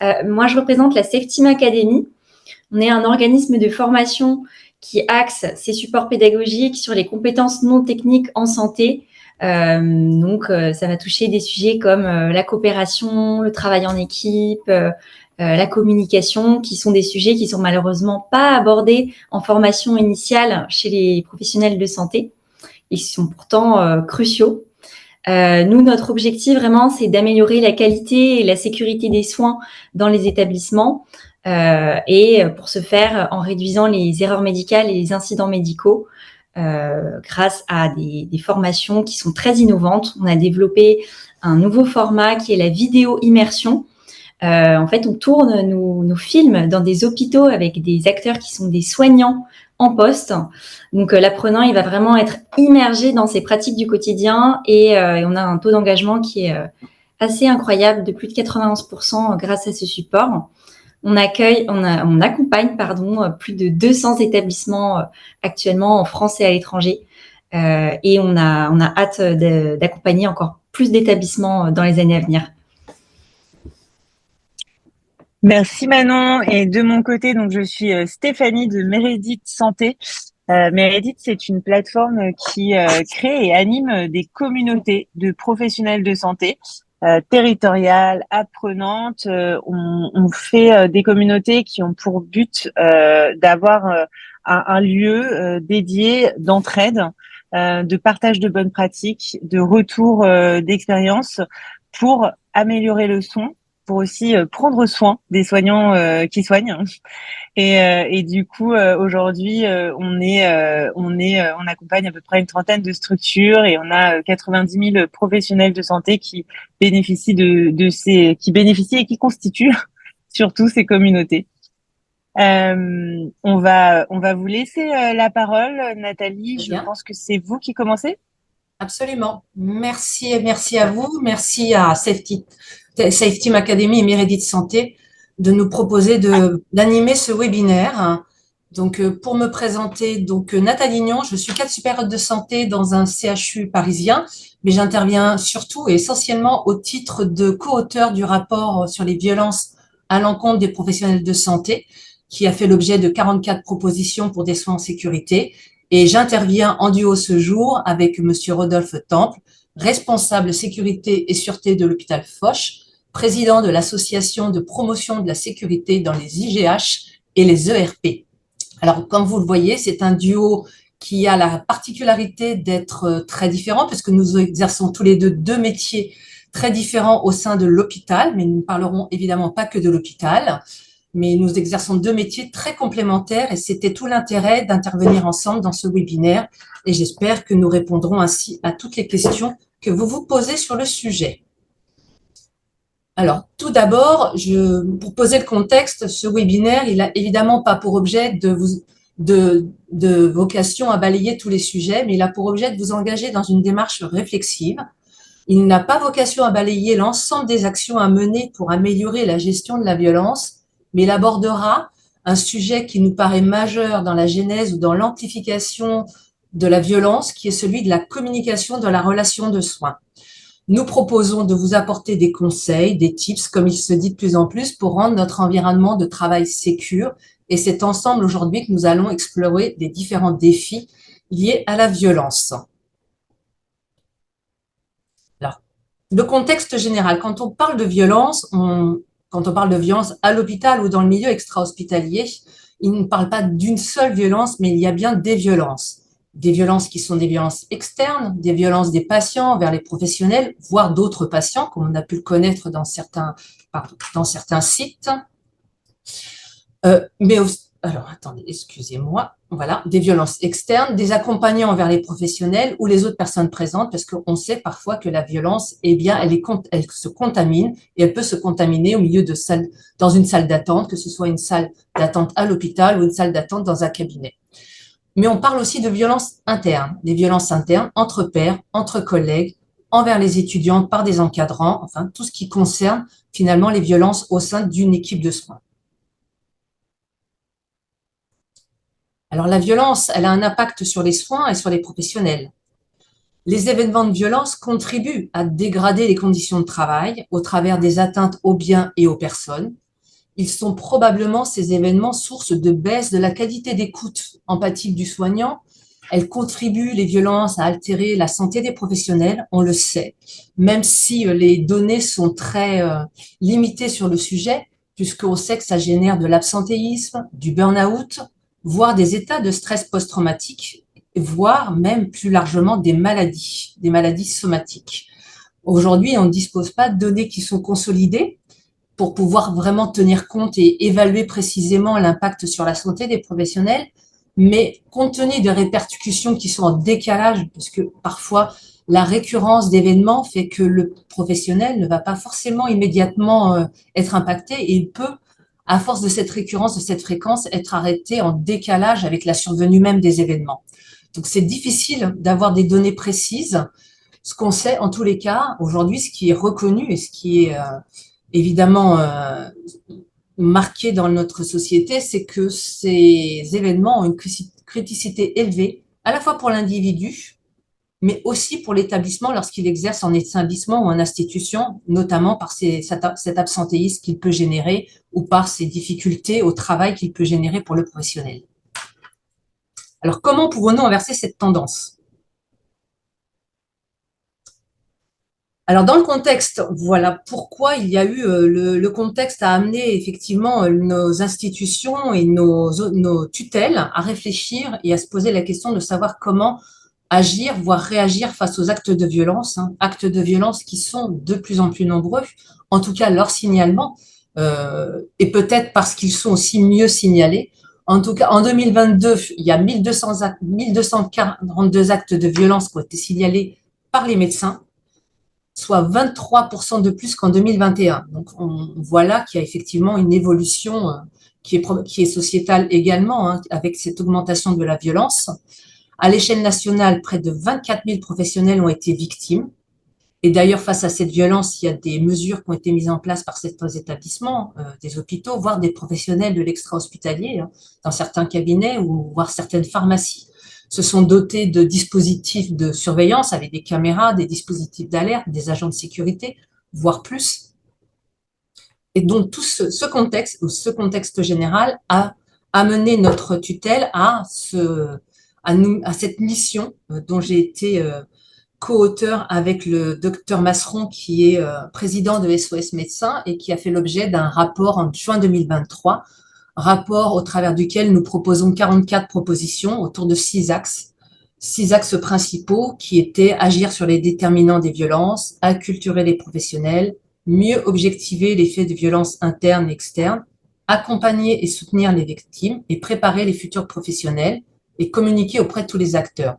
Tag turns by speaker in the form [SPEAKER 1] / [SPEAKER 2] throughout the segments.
[SPEAKER 1] Moi, je représente la Safe Team Academy. On est un organisme de formation qui axe ses supports pédagogiques sur les compétences non techniques en santé. Ça va toucher des sujets comme la coopération, le travail en équipe, la communication, qui sont des sujets qui sont malheureusement pas abordés en formation initiale chez les professionnels de santé. Ils sont pourtant cruciaux. Nous, notre objectif vraiment, c'est d'améliorer la qualité et la sécurité des soins dans les établissements et pour ce faire, en réduisant les erreurs médicales et les incidents médicaux grâce à des formations qui sont très innovantes. On a développé un nouveau format qui est la vidéo immersion. En fait, on tourne nos films dans des hôpitaux avec des acteurs qui sont des soignants en poste. Donc, l'apprenant, il va vraiment être immergé dans ses pratiques du quotidien et on a un taux d'engagement qui est assez incroyable, de plus de 91% grâce à ce support. On accompagne plus de 200 établissements actuellement en France et à l'étranger. Et on a hâte d'accompagner encore plus d'établissements dans les années à venir.
[SPEAKER 2] Merci Manon. Et de mon côté, donc je suis Stéphanie de Meredith Santé. Meredith, c'est une plateforme qui crée et anime des communautés de professionnels de santé territoriales, apprenantes. On fait des communautés qui ont pour but d'avoir un lieu dédié d'entraide, de partage de bonnes pratiques, de retour d'expérience pour améliorer le soin, pour aussi prendre soin des soignants qui soignent. Et du coup, aujourd'hui, on accompagne à peu près une trentaine de structures et on a 90 000 professionnels de santé qui bénéficient qui bénéficient et qui constituent surtout ces communautés. On va vous laisser la parole, Nathalie.
[SPEAKER 3] Très
[SPEAKER 2] Je
[SPEAKER 3] bien.
[SPEAKER 2] pense que c'est vous qui commencez.
[SPEAKER 3] Absolument. Merci à vous. Merci à Safe Team Academy et Meredith Santé de nous proposer d'animer ce webinaire. Donc, pour me présenter, Nathalie Gnon, je suis cadre supérieur de santé dans un CHU parisien, mais j'interviens surtout et essentiellement au titre de co-auteur du rapport sur les violences à l'encontre des professionnels de santé, qui a fait l'objet de 44 propositions pour des soins en sécurité. Et j'interviens en duo ce jour avec Monsieur Rodolphe Temple, responsable sécurité et sûreté de l'hôpital Foch, président de l'association de promotion de la sécurité dans les IGH et les ERP. Alors, comme vous le voyez, c'est un duo qui a la particularité d'être très différent, puisque nous exerçons tous les deux métiers très différents au sein de l'hôpital, mais nous ne parlerons évidemment pas que de l'hôpital. Mais nous exerçons deux métiers très complémentaires et c'était tout l'intérêt d'intervenir ensemble dans ce webinaire et j'espère que nous répondrons ainsi à toutes les questions que vous vous posez sur le sujet. Alors, tout d'abord, pour poser le contexte, ce webinaire, il n'a évidemment pas pour objet de vocation à balayer tous les sujets, mais il a pour objet de vous engager dans une démarche réflexive. Il n'a pas vocation à balayer l'ensemble des actions à mener pour améliorer la gestion de la violence, mais il abordera un sujet qui nous paraît majeur dans la genèse ou dans l'amplification de la violence, qui est celui de la communication dans la relation de soins. Nous proposons de vous apporter des conseils, des tips, comme il se dit de plus en plus, pour rendre notre environnement de travail sécure. Et c'est ensemble aujourd'hui que nous allons explorer les différents défis liés à la violence. Alors, le contexte général, quand on parle de violence, quand on parle de violence à l'hôpital ou dans le milieu extra-hospitalier, il ne parle pas d'une seule violence, mais il y a bien des violences. Des violences qui sont des violences externes, des violences des patients vers les professionnels, voire d'autres patients, comme on a pu le connaître dans certains sites. Mais aussi, alors, attendez, excusez-moi. Voilà, des violences externes, des accompagnants envers les professionnels ou les autres personnes présentes, parce qu'on sait parfois que la violence, eh bien, elle se contamine et elle peut se contaminer au milieu dans une salle d'attente, que ce soit une salle d'attente à l'hôpital ou une salle d'attente dans un cabinet. Mais on parle aussi de violences internes, des violences internes entre pairs, entre collègues, envers les étudiants, par des encadrants, enfin, tout ce qui concerne finalement les violences au sein d'une équipe de soins. Alors, la violence, elle a un impact sur les soins et sur les professionnels. Les événements de violence contribuent à dégrader les conditions de travail au travers des atteintes aux biens et aux personnes, ils sont probablement, ces événements, source de baisse de la qualité d'écoute empathique du soignant. Elles contribuent, les violences, à altérer la santé des professionnels, on le sait, même si les données sont très limitées sur le sujet, puisqu'on sait que ça génère de l'absentéisme, du burn-out, voire des états de stress post-traumatique, voire même plus largement des maladies somatiques. Aujourd'hui, on ne dispose pas de données qui sont consolidées pour pouvoir vraiment tenir compte et évaluer précisément l'impact sur la santé des professionnels, mais compte tenu des répercussions qui sont en décalage, parce que parfois la récurrence d'événements fait que le professionnel ne va pas forcément immédiatement être impacté et il peut, à force de cette récurrence, de cette fréquence, être arrêté en décalage avec la survenue même des événements. Donc c'est difficile d'avoir des données précises. Ce qu'on sait en tous les cas, aujourd'hui, ce qui est reconnu et ce qui est évidemment marqué dans notre société, c'est que ces événements ont une criticité élevée, à la fois pour l'individu, mais aussi pour l'établissement lorsqu'il exerce en établissement ou en institution, notamment par cet absentéisme qu'il peut générer ou par ces difficultés au travail qu'il peut générer pour le professionnel. Alors, comment pouvons-nous inverser cette tendance ? Alors, dans le contexte, voilà pourquoi il y a eu le contexte a amené effectivement nos institutions et nos tutelles à réfléchir et à se poser la question de savoir comment agir, voire réagir face aux actes de violence, actes de violence qui sont de plus en plus nombreux, en tout cas leur signalement, et peut-être parce qu'ils sont aussi mieux signalés. En tout cas, en 2022, il y a 1242 actes de violence qui ont été signalés par les médecins, soit 23% de plus qu'en 2021. Donc, on voit là qu'il y a effectivement une évolution qui est sociétale également, avec cette augmentation de la violence. À l'échelle nationale, près de 24 000 professionnels ont été victimes. Et d'ailleurs, face à cette violence, il y a des mesures qui ont été mises en place par certains établissements, des hôpitaux, voire des professionnels de l'extra-hospitalier, dans certains cabinets ou voire certaines pharmacies se sont dotés de dispositifs de surveillance avec des caméras, des dispositifs d'alerte, des agents de sécurité, voire plus. Et donc, tout ce contexte général a amené notre tutelle à cette mission dont j'ai été co-auteur avec le docteur Masseron, qui est président de SOS Médecins et qui a fait l'objet d'un rapport en juin 2023, rapport au travers duquel nous proposons 44 propositions autour de 6 axes principaux qui étaient agir sur les déterminants des violences, acculturer les professionnels, mieux objectiver les faits de violence internes et externes, accompagner et soutenir les victimes et préparer les futurs professionnels et communiquer auprès de tous les acteurs.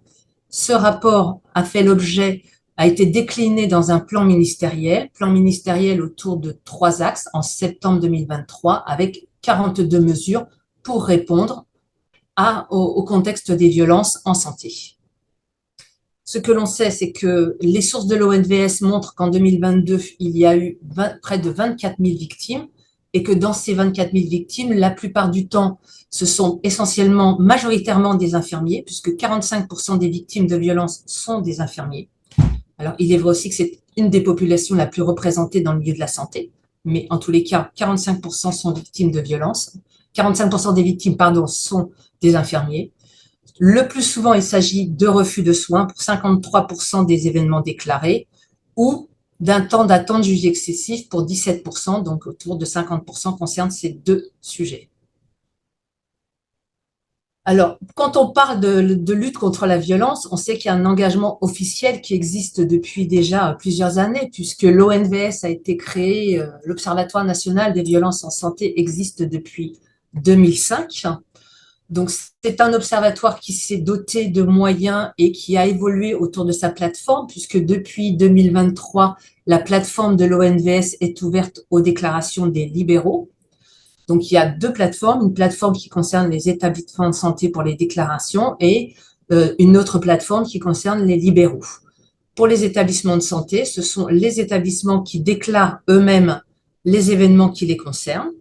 [SPEAKER 3] Ce rapport a été décliné dans un plan ministériel autour de 3 axes en septembre 2023 avec 42 mesures pour répondre au contexte des violences en santé. Ce que l'on sait, c'est que les sources de l'ONVS montrent qu'en 2022, il y a eu près de 24 000 victimes et que dans ces 24 000 victimes, la plupart du temps, ce sont majoritairement des infirmiers, puisque 45% des victimes de violences sont des infirmiers. Alors, il est vrai aussi que c'est une des populations la plus représentée dans le milieu de la santé, mais en tous les cas, 45% sont victimes de violences. 45% des victimes, sont des infirmiers. Le plus souvent, il s'agit de refus de soins pour 53% des événements déclarés ou d'un temps d'attente jugé excessif pour 17%, donc autour de 50% concernent ces deux sujets. Alors, quand on parle de lutte contre la violence, on sait qu'il y a un engagement officiel qui existe depuis déjà plusieurs années, puisque l'ONVS a été créé, l'Observatoire national des violences en santé existe depuis 2005. Donc, c'est un observatoire qui s'est doté de moyens et qui a évolué autour de sa plateforme, puisque depuis 2023, la plateforme de l'ONVS est ouverte aux déclarations des libéraux. Donc, il y a 2 plateformes, une plateforme qui concerne les établissements de santé pour les déclarations et une autre plateforme qui concerne les libéraux. Pour les établissements de santé, ce sont les établissements qui déclarent eux-mêmes les événements qui les concernent.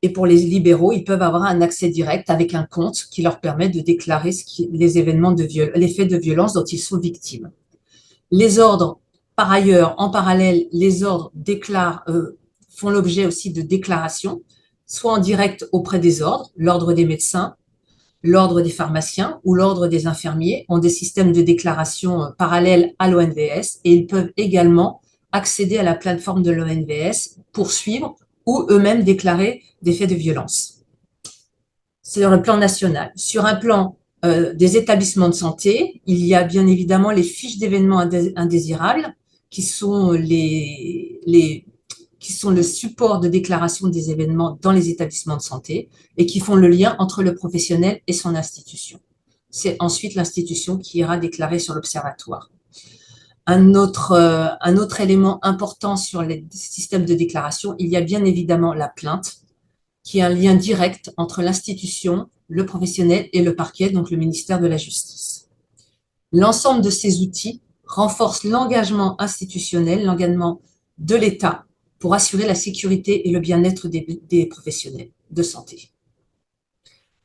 [SPEAKER 3] Et pour les libéraux, ils peuvent avoir un accès direct avec un compte qui leur permet de déclarer les événements les faits de violence dont ils sont victimes. Les ordres, par ailleurs, en parallèle, les ordres font l'objet aussi de déclarations, soit en direct auprès des ordres, l'ordre des médecins, l'ordre des pharmaciens ou l'ordre des infirmiers ont des systèmes de déclaration parallèles à l'ONVS et ils peuvent également accéder à la plateforme de l'ONVS pour suivre ou eux-mêmes déclarer des faits de violence. C'est sur le plan national. Sur un plan des établissements de santé, il y a bien évidemment les fiches d'événements indésirables qui sont qui sont le support de déclaration des événements dans les établissements de santé et qui font le lien entre le professionnel et son institution. C'est ensuite l'institution qui ira déclarer sur l'observatoire. Un autre élément important sur les systèmes de déclaration, il y a bien évidemment la plainte, qui est un lien direct entre l'institution, le professionnel et le parquet, donc le ministère de la Justice. L'ensemble de ces outils renforce l'engagement institutionnel, l'engagement de l'État pour assurer la sécurité et le bien-être des professionnels de santé.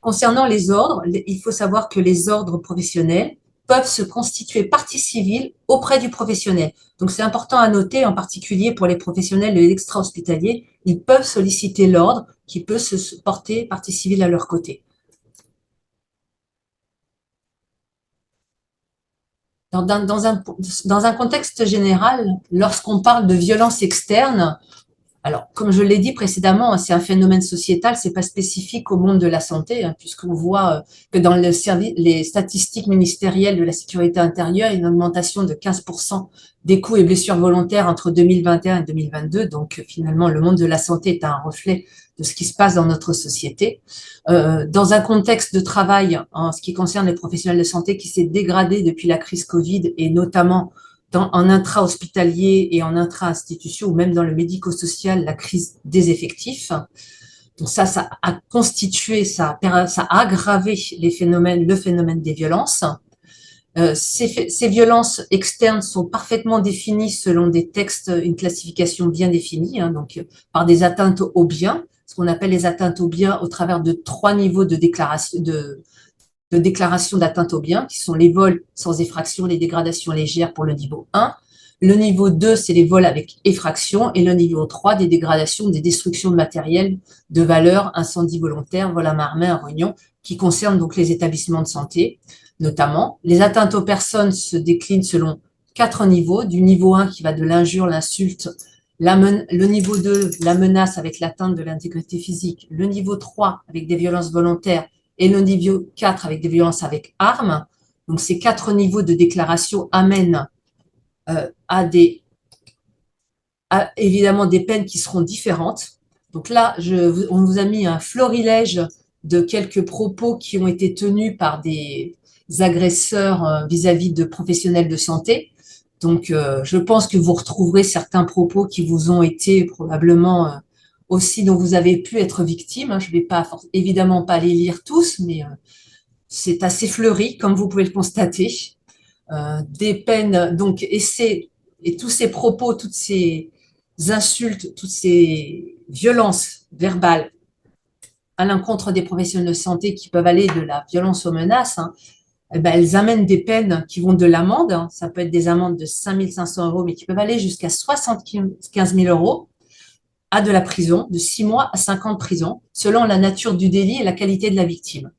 [SPEAKER 3] Concernant les ordres, il faut savoir que les ordres professionnels peuvent se constituer partie civile auprès du professionnel. Donc, c'est important à noter, en particulier pour les professionnels de l'extra-hospitalier, ils peuvent solliciter l'ordre qui peut se porter partie civile à leur côté. Dans un contexte général, lorsqu'on parle de violence externe, alors, comme je l'ai dit précédemment, c'est un phénomène sociétal, c'est pas spécifique au monde de la santé, hein, puisqu'on voit que dans les statistiques ministérielles de la sécurité intérieure, il y a une augmentation de 15% des coups et blessures volontaires entre 2021 et 2022. Donc, finalement, le monde de la santé est un reflet de ce qui se passe dans notre société. Dans un contexte de travail, en ce qui concerne les professionnels de santé, qui s'est dégradé depuis la crise Covid et notamment en intra-hospitalier et en intra-institution ou même dans le médico-social, la crise des effectifs. Donc ça a constitué, ça a aggravé le phénomène des violences. Ces violences externes sont parfaitement définies selon des textes, une classification bien définie, hein, donc par des atteintes aux biens, ce qu'on appelle les atteintes aux biens au travers de 3 niveaux de déclaration d'atteinte aux biens, qui sont les vols sans effraction, les dégradations légères pour le niveau 1. Le niveau 2, c'est les vols avec effraction. Et le niveau 3, des dégradations, des destructions de matériel, de valeur, incendie volontaire, vol à main armée, à réunion, qui concernent donc les établissements de santé, notamment. Les atteintes aux personnes se déclinent selon 4 niveaux. Du niveau 1 qui va de l'injure, l'insulte, le niveau 2, la menace avec l'atteinte de l'intégrité physique. Le niveau 3 avec des violences volontaires et le niveau 4 avec des violences avec armes. Donc, ces 4 niveaux de déclaration amènent évidemment des peines qui seront différentes. Donc là, on vous a mis un florilège de quelques propos qui ont été tenus par des agresseurs vis-à-vis de professionnels de santé. Donc, je pense que vous retrouverez certains propos qui vous ont été probablement aussi dont vous avez pu être victime. Je ne vais évidemment pas les lire tous, mais c'est assez fleuri, comme vous pouvez le constater. Des peines, donc, et tous ces propos, toutes ces insultes, toutes ces violences verbales à l'encontre des professionnels de santé qui peuvent aller de la violence aux menaces, hein, eh ben, elles amènent des peines qui vont de l'amende, hein, ça peut être des amendes de 5 500 €, mais qui peuvent aller jusqu'à 75 000 € à de la prison, de 6 mois à 5 ans de prison, selon la nature du délit et la qualité de la victime.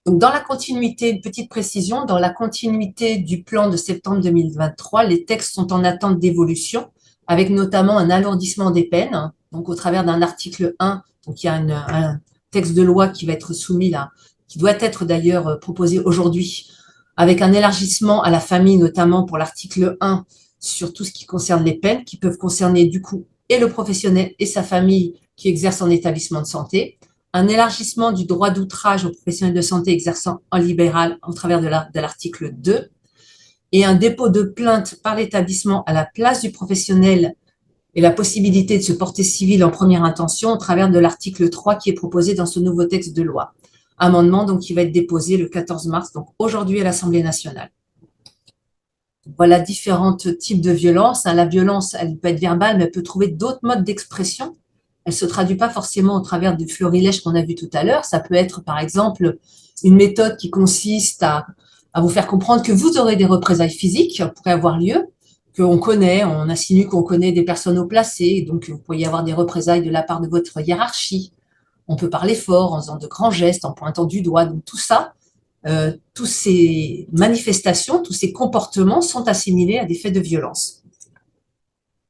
[SPEAKER 3] Donc, dans la continuité, une petite précision, dans la continuité du plan de septembre 2023, les textes sont en attente d'évolution, avec notamment un alourdissement des peines, donc au travers d'un article 1, donc il y a un texte de loi qui va être soumis là, qui doit être d'ailleurs proposé aujourd'hui, avec un élargissement à la famille, notamment pour l'article 1, sur tout ce qui concerne les peines, qui peuvent concerner du coup et le professionnel et sa famille qui exerce en établissement de santé, un élargissement du droit d'outrage aux professionnels de santé exerçant en libéral au travers de l'article 2, et un dépôt de plainte par l'établissement à la place du professionnel et la possibilité de se porter civil en première intention au travers de l'article 3 qui est proposé dans ce nouveau texte de loi. Amendement donc qui va être déposé le 14 mars, donc aujourd'hui à l'Assemblée nationale. Voilà différents types de violences. La violence, elle peut être verbale, mais elle peut trouver d'autres modes d'expression. Elle ne se traduit pas forcément au travers du florilège qu'on a vu tout à l'heure. Ça peut être, par exemple, une méthode qui consiste à vous faire comprendre que vous aurez des représailles physiques qui pourraient avoir lieu, qu'on connaît, on insinue qu'on connaît des personnes haut placées, donc vous pouvez y avoir des représailles de la part de votre hiérarchie. On peut parler fort en faisant de grands gestes, en pointant du doigt. Donc tout ça, toutes ces manifestations, tous ces comportements sont assimilés à des faits de violence.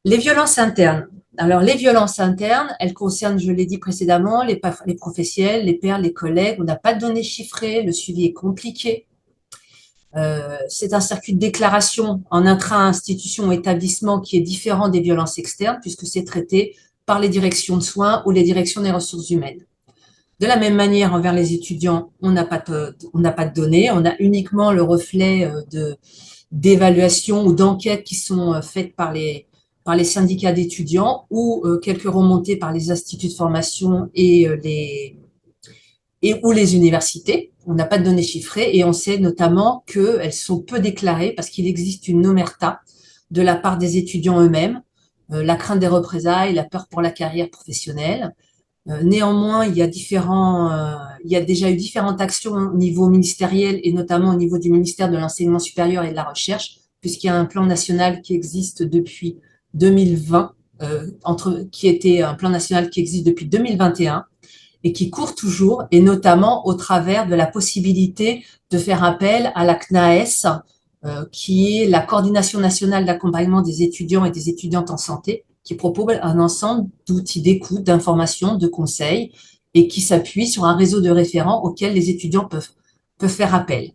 [SPEAKER 3] Les violences internes. Alors, les violences internes, elles concernent, je l'ai dit précédemment, les professionnels, les pairs, les collègues. On n'a pas de données chiffrées, le suivi est compliqué. C'est un circuit de déclaration en intra-institution ou établissement qui est différent des violences externes puisque c'est traité par les directions de soins ou les directions des ressources humaines. De la même manière, envers les étudiants, on n'a pas de données, on a uniquement le reflet d'évaluation ou d'enquêtes qui sont faites par les syndicats d'étudiants ou quelques remontées par les instituts de formation et ou les universités. On n'a pas de données chiffrées et on sait notamment qu'elles sont peu déclarées parce qu'il existe une omerta de la part des étudiants eux-mêmes, la crainte des représailles, la peur pour la carrière professionnelle. Néanmoins, il y a déjà eu différentes actions au niveau ministériel et notamment au niveau du ministère de l'Enseignement supérieur et de la Recherche, puisqu'il y a un plan national qui existe depuis 2020, qui était un plan national qui existe depuis 2021 et qui court toujours, et notamment au travers de la possibilité de faire appel à la CNAES, qui est la Coordination nationale d'accompagnement des étudiants et des étudiantes en santé, qui propose un ensemble d'outils d'écoute, d'informations, de conseils, et qui s'appuie sur un réseau de référents auquel les étudiants peuvent faire appel.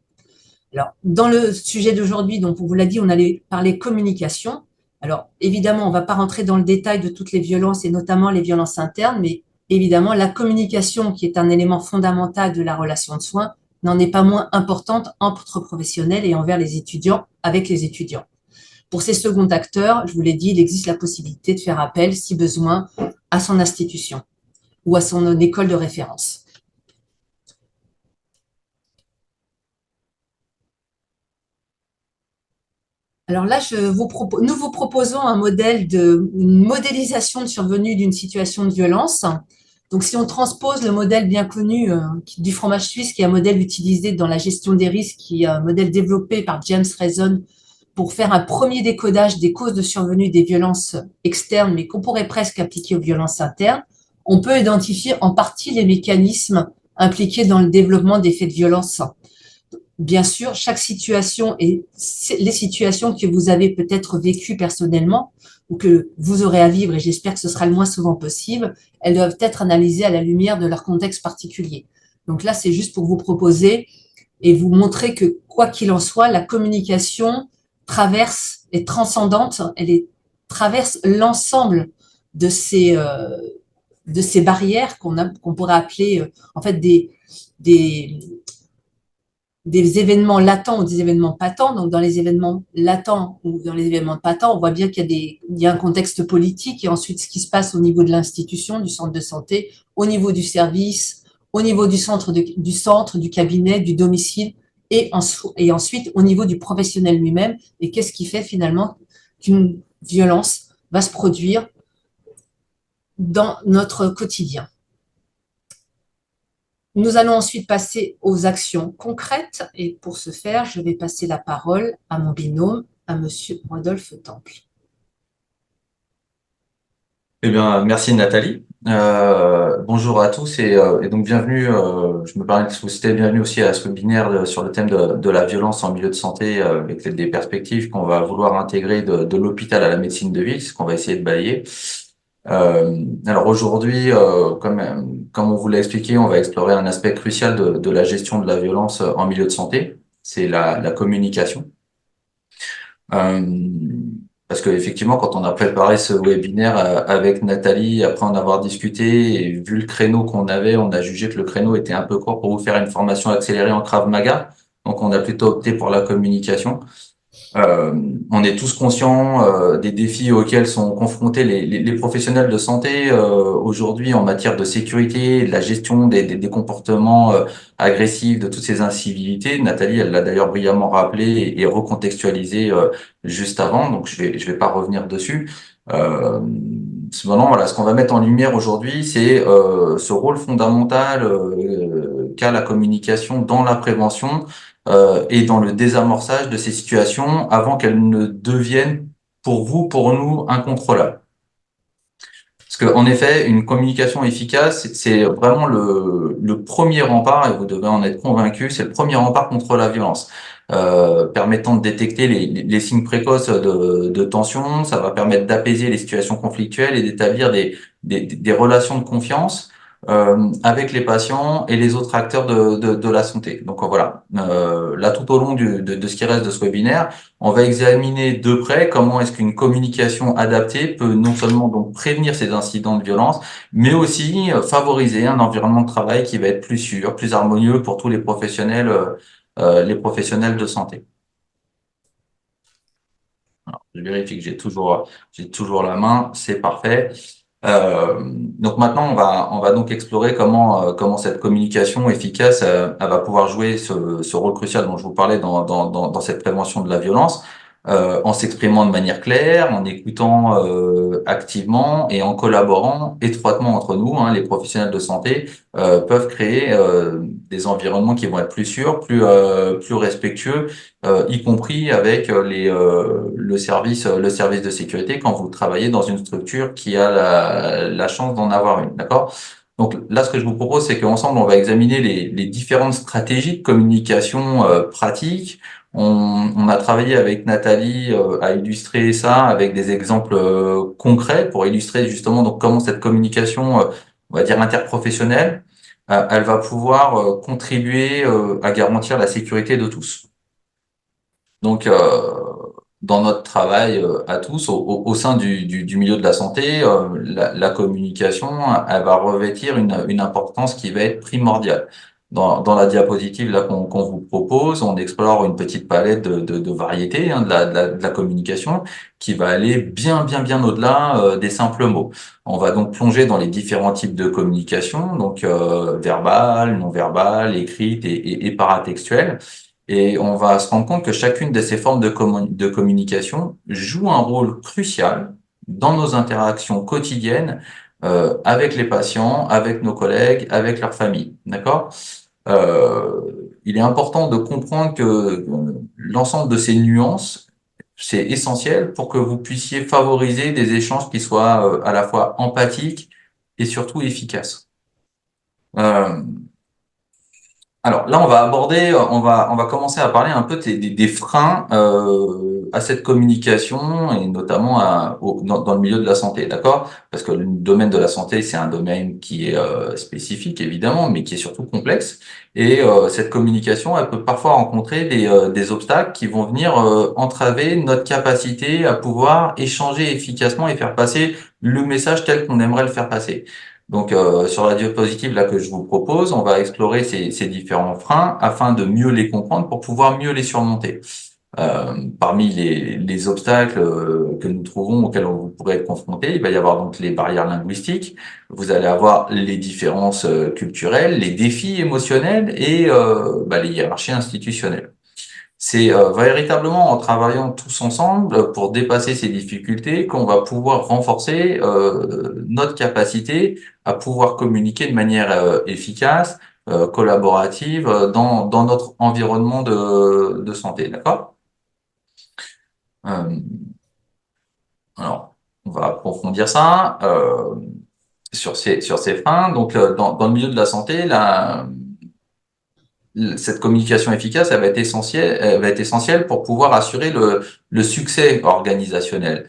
[SPEAKER 3] Alors, dans le sujet d'aujourd'hui, donc on vous l'a dit, on allait parler communication. Alors, évidemment, on ne va pas rentrer dans le détail de toutes les violences, et notamment les violences internes, mais évidemment, la communication, qui est un élément fondamental de la relation de soins, n'en est pas moins importante entre professionnels et envers les étudiants, avec les étudiants. Pour ces seconds acteurs, je vous l'ai dit, il existe la possibilité de faire appel, si besoin, à son institution ou à son école de référence. Alors là, nous vous proposons une modélisation de survenue d'une situation de violence. Donc, si on transpose le modèle bien connu du fromage suisse, qui est un modèle utilisé dans la gestion des risques, qui est un modèle développé par James Reason pour faire un premier décodage des causes de survenue des violences externes, mais qu'on pourrait presque appliquer aux violences internes, on peut identifier en partie les mécanismes impliqués dans le développement des faits de violence. Bien sûr, chaque situation et les situations que vous avez peut-être vécues personnellement ou que vous aurez à vivre, et j'espère que ce sera le moins souvent possible, elles doivent être analysées à la lumière de leur contexte particulier. Donc là, c'est juste pour vous proposer et vous montrer que, quoi qu'il en soit, la communication traverse, est transcendante, traverse l'ensemble de ces barrières qu'on pourrait appeler en fait des événements latents ou des événements patents. Donc, dans les événements latents ou dans les événements patents, on voit bien qu'il y a un contexte politique et ensuite ce qui se passe au niveau de l'institution, du centre de santé, au niveau du service, au niveau du centre, du cabinet, du domicile et ensuite au niveau du professionnel lui-même. Et qu'est-ce qui fait finalement qu'une violence va se produire dans notre quotidien. Nous allons ensuite passer aux actions concrètes et pour ce faire, je vais passer la parole à mon binôme, à Monsieur Rodolphe Temple.
[SPEAKER 4] Eh bien, merci Nathalie. Bonjour à tous et donc bienvenue. Je me permets de vous citer bienvenue aussi à ce webinaire sur le thème de la violence en milieu de santé avec des perspectives qu'on va vouloir intégrer de l'hôpital à la médecine de ville, ce qu'on va essayer de balayer. Alors aujourd'hui, comme on vous l'a expliqué, on va explorer un aspect crucial de la gestion de la violence en milieu de santé, c'est la communication. Parce que effectivement, quand on a préparé ce webinaire avec Nathalie, après en avoir discuté et vu le créneau qu'on avait, on a jugé que le créneau était un peu court pour vous faire une formation accélérée en Krav Maga. Donc, on a plutôt opté pour la communication. On est tous conscients des défis auxquels sont confrontés les professionnels de santé aujourd'hui en matière de sécurité, de la gestion des comportements agressifs, de toutes ces incivilités. Nathalie, elle l'a d'ailleurs brillamment rappelé et recontextualisé juste avant, donc je vais pas revenir dessus. Cependant, voilà, ce qu'on va mettre en lumière aujourd'hui, c'est ce rôle fondamental qu'a la communication dans la prévention et dans le désamorçage de ces situations avant qu'elles ne deviennent pour vous, pour nous, incontrôlable. Parce que, en effet, une communication efficace, c'est vraiment le premier rempart, et vous devez en être convaincu, c'est le premier rempart contre la violence, permettant de détecter les signes précoces de tension. Ça va permettre d'apaiser les situations conflictuelles et d'établir des relations de confiance avec les patients et les autres acteurs de la santé. Donc voilà, là tout au long de ce qui reste de ce webinaire, on va examiner de près comment est-ce qu'une communication adaptée peut non seulement donc prévenir ces incidents de violence, mais aussi favoriser un environnement de travail qui va être plus sûr, plus harmonieux pour tous les professionnels de santé. Alors, je vérifie que j'ai toujours la main, c'est parfait. Donc maintenant, on va donc explorer comment cette communication efficace, elle va pouvoir jouer ce rôle crucial dont je vous parlais dans cette prévention de la violence, en s'exprimant de manière claire, en écoutant activement et en collaborant étroitement entre nous, hein, les professionnels de santé peuvent créer des environnements qui vont être plus sûrs, plus respectueux, y compris avec le service de sécurité quand vous travaillez dans une structure qui a la chance d'en avoir une, d'accord? Donc là, ce que je vous propose, c'est qu'ensemble, on va examiner les différentes stratégies de communication pratiques. On a travaillé avec Nathalie à illustrer ça avec des exemples concrets pour illustrer justement donc comment cette communication, on va dire interprofessionnelle, elle va pouvoir contribuer à garantir la sécurité de tous. Donc, dans notre travail à tous, au sein du milieu de la santé, la communication, elle va revêtir une importance qui va être primordiale. Dans la diapositive là qu'on vous propose, on explore une petite palette de variétés hein, de la communication qui va aller bien au-delà des simples mots. On va donc plonger dans les différents types de communication, donc verbale, non verbale, écrite et paratextuelle. Et on va se rendre compte que chacune de ces formes de communication joue un rôle crucial dans nos interactions quotidiennes avec les patients, avec nos collègues, avec leurs familles. D'accord? Il est important de comprendre que l'ensemble de ces nuances, c'est essentiel pour que vous puissiez favoriser des échanges qui soient à la fois empathiques et surtout efficaces. Euh, alors là, on va commencer à parler un peu des freins à cette communication et notamment dans le milieu de la santé, d'accord? Parce que le domaine de la santé, c'est un domaine qui est spécifique évidemment, mais qui est surtout complexe. Et cette communication, elle peut parfois rencontrer des obstacles qui vont venir entraver notre capacité à pouvoir échanger efficacement et faire passer le message tel qu'on aimerait le faire passer. Donc, sur la diapositive là que je vous propose, on va explorer ces différents freins afin de mieux les comprendre pour pouvoir mieux les surmonter. Parmi les obstacles que nous trouvons auxquels vous pourrez être confrontés, il va y avoir donc les barrières linguistiques, vous allez avoir les différences culturelles, les défis émotionnels et les hiérarchies institutionnelles. C'est véritablement en travaillant tous ensemble pour dépasser ces difficultés qu'on va pouvoir renforcer notre capacité à pouvoir communiquer de manière efficace, collaborative dans notre environnement de santé, d'accord? Euh, alors, on va approfondir ça sur ces freins. Donc, dans le milieu de la santé, cette communication efficace, elle va être essentielle pour pouvoir assurer le succès organisationnel.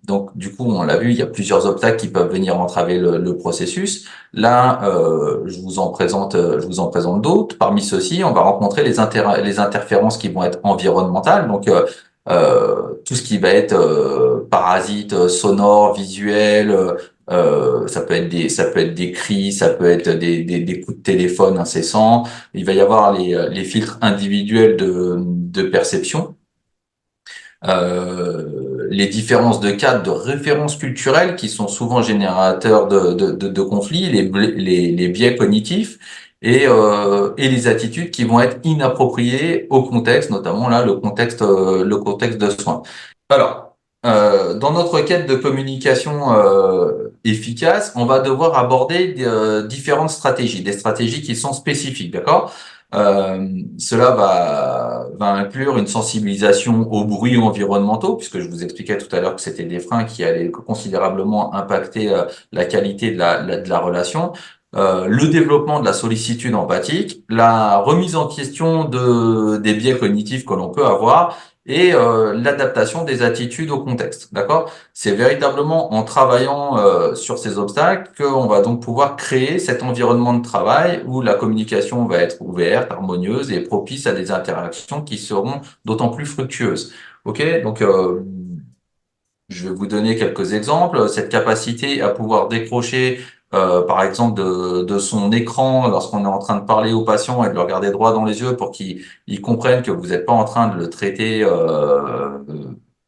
[SPEAKER 4] Donc, du coup, on l'a vu, il y a plusieurs obstacles qui peuvent venir entraver le processus. Là, je vous en présente d'autres. Parmi ceux-ci, on va rencontrer les interférences qui vont être environnementales. Donc, tout ce qui va être parasite sonore, visuel, ça peut être des cris, ça peut être des coups de téléphone incessants. Il va y avoir les filtres individuels de perception, les différences de cadre de références culturelles qui sont souvent générateurs de conflits, les biais cognitifs et les attitudes qui vont être inappropriées au contexte, notamment là le contexte de soins. Alors, dans notre quête de communication efficace, on va devoir aborder différentes stratégies, des stratégies qui sont spécifiques, d'accord? Cela va inclure une sensibilisation aux bruits environnementaux, puisque je vous expliquais tout à l'heure que c'était des freins qui allaient considérablement impacter la qualité de la relation. Le développement de la sollicitude empathique, la remise en question des biais cognitifs que l'on peut avoir et l'adaptation des attitudes au contexte. D'accord? C'est véritablement en travaillant sur ces obstacles qu'on va donc pouvoir créer cet environnement de travail où la communication va être ouverte, harmonieuse et propice à des interactions qui seront d'autant plus fructueuses. Ok? Donc je vais vous donner quelques exemples. Cette capacité à pouvoir décrocher, par exemple, de son écran lorsqu'on est en train de parler au patient et de le regarder droit dans les yeux pour qu'il comprenne que vous n'êtes pas en train de le traiter